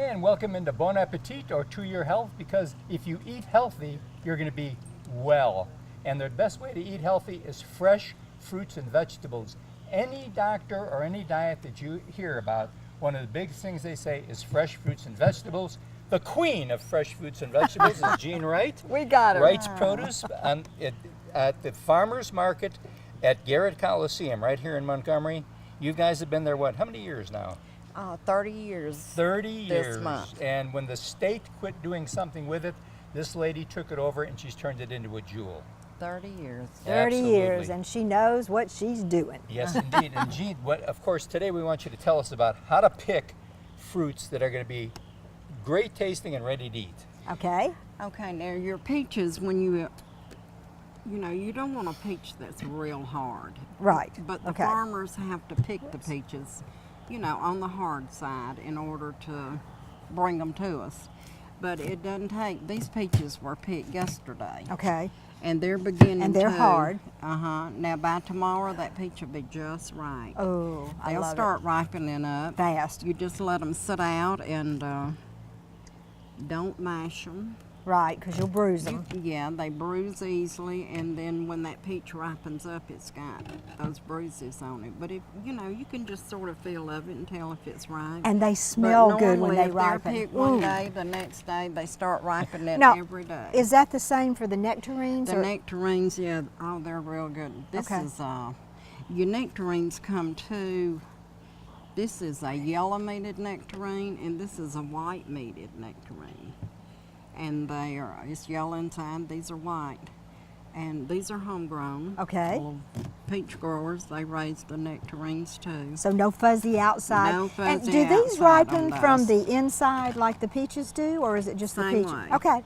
and welcome into Bon Appetit, or To Your Health, because if you eat healthy, you're going to be well. And the best way to eat healthy is fresh fruits and vegetables. Any doctor or any diet that you hear about, one of the big things they say is fresh fruits and vegetables. The queen of fresh fruits and vegetables is Jean Wright. We got her. Wright's Produce at the farmer's market at Garrett Coliseum right here in Montgomery. You guys have been there, what, how many years now? 30 years. 30 years. This month. And when the state quit doing something with it, this lady took it over and she's turned it into a jewel. 30 years. 30 Absolutely. years, and she knows what she's doing. Yes, indeed. And Jean, of course, today we want you to tell us about how to pick fruits that are going to be great tasting and ready to eat. Okay. Okay, now your peaches, when you don't want a peach that's real hard. Right. But the Okay. farmers have to pick the peaches, on the hard side in order to bring them to us. But it doesn't take, these peaches were picked yesterday. Okay. And they're beginning And they're to, hard. Now by tomorrow, that peach will be just right. Oh, I They'll love start ripening up. Fast. You just let them sit out and don't mash them. Right, because you'll bruise them. Yeah, they bruise easily, and then when that peach ripens up, it's got those bruises on it. But if you can just sort of feel of it and tell if it's ripe. And they smell But good when normally, they if they're ripen. picked one Ooh. day, the next day they start ripening Now, every day. Is that the same for the nectarines? The or- nectarines, yeah, they're real good. This Okay. is your nectarines come to. This is a yellow meated nectarine, and this is a white meated nectarine. And it's yellow inside, these are white. And these are homegrown. Okay. Little peach growers, they raise the nectarines too. So no fuzzy outside. No And fuzzy do these outside ripen on from those. the inside like the peaches do, or is it just Same the peach? way. Okay.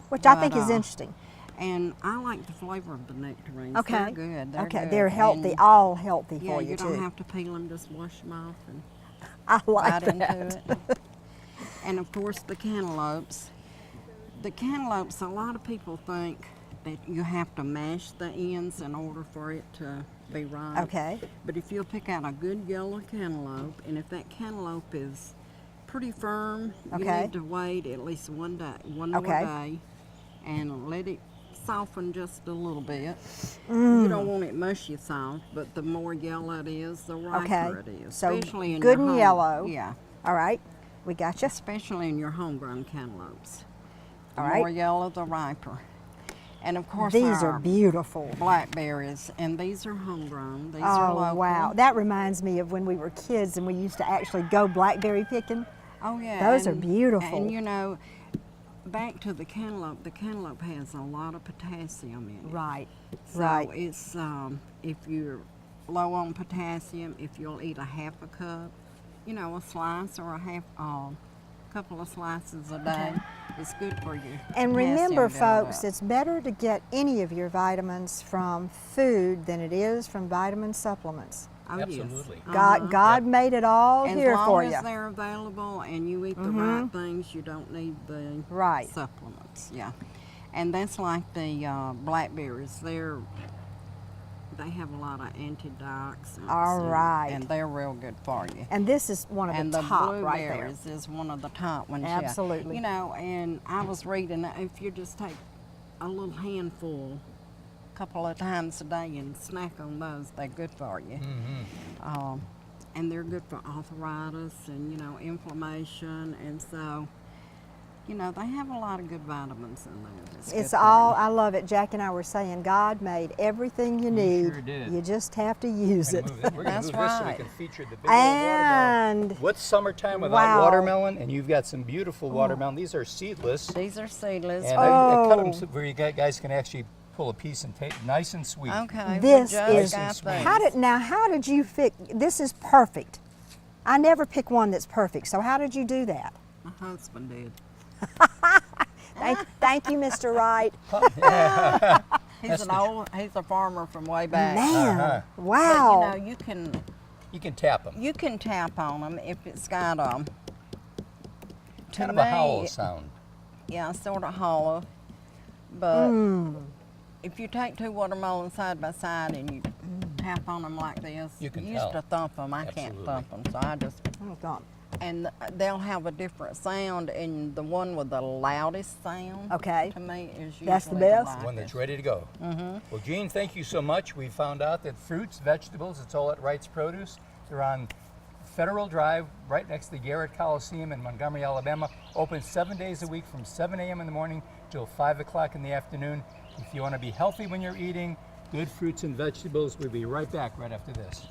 Which I But, think is interesting. And I like the flavor of the nectarines. Okay. They're good. They're Okay, good. they're healthy, And, all healthy yeah, for you, you too. don't have to peel them, just wash them off and I like bite that. into it. And of course the cantaloupes. The cantaloupes, a lot of people think that you have to mash the ends in order for it to be ripe. Okay. But if you'll pick out a good yellow cantaloupe, and if that cantaloupe is pretty firm, you Okay. need to wait at least one more Okay. day, and let it soften just a little bit. Mm. You don't want it mushy soft, but the more yellow it is, the riper it is. So Especially in good your and home- yellow. Yeah, All right. We got you. especially in your homegrown cantaloupes. The All right. more yellow, the riper. And of course, These are our beautiful. blackberries, and these are homegrown. These are Oh, local. wow. That reminds me of when we were kids and we used to actually go blackberry picking. Oh yeah, Those are beautiful. And back to the cantaloupe has a lot of potassium in it. Right. So Right. it's if you're low on potassium, if you'll eat a half a cup, a slice or a couple of slices a day, it's good for you. And remember, folks, it's better to get any of your vitamins from food than it is from vitamin supplements. Oh, Absolutely. Yes. God made it all As here long for as you. they're available and you eat the right things, you don't need the Right. supplements. Yeah, and that's like the blackberries. They have a lot of antioxidants. All right. and they're real good for you. And this is one of And the the top right there. blueberries is one of the top ones. yeah. Absolutely. And I was reading that if you just take a little handful, a couple of times a day, and snack on those, they're good for you. Mm-hmm. And they're good for arthritis and inflammation, and so they have a lot of good vitamins in there. That's good It's for all, you. I love it. Jack and I were saying God made everything you need. sure did. You just have to use it. We're going to That's move this so we right. can feature the big old watermelon. And What's summertime without Wow. watermelon? And you've got some beautiful watermelon. These are seedless. These are seedless. And I cut them Oh. where you guys can actually pull a piece and take nice and sweet. Okay. this we just is, got these. how did you pick, this is perfect. I never pick one that's perfect, so how did you do that? My husband did. Thank you, Mr. Wright. He's a farmer from way back. Man, Uh-huh. wow. But you can You can tap them. tap on them if it's got Kind of a hollow sound. Yeah, sort of hollow. But Mm. if you take two watermelons side by side and you tap on them like this, You can used tell. to thump them. I Absolutely. can't thump them, so I just Oh, God. and they'll have a different sound, and the one with the loudest sound Okay. to me is usually That's the best? One that's ready to go. Well, Jean, thank you so much. We found out that fruits, vegetables, it's all at Wright's Produce. They're on Federal Drive, right next to the Garrett Coliseum in Montgomery, Alabama. Open 7 days a week from 7 a.m. in the morning till 5 o'clock in the afternoon. If you want to be healthy when you're eating good fruits and vegetables, we'll be right back right after this.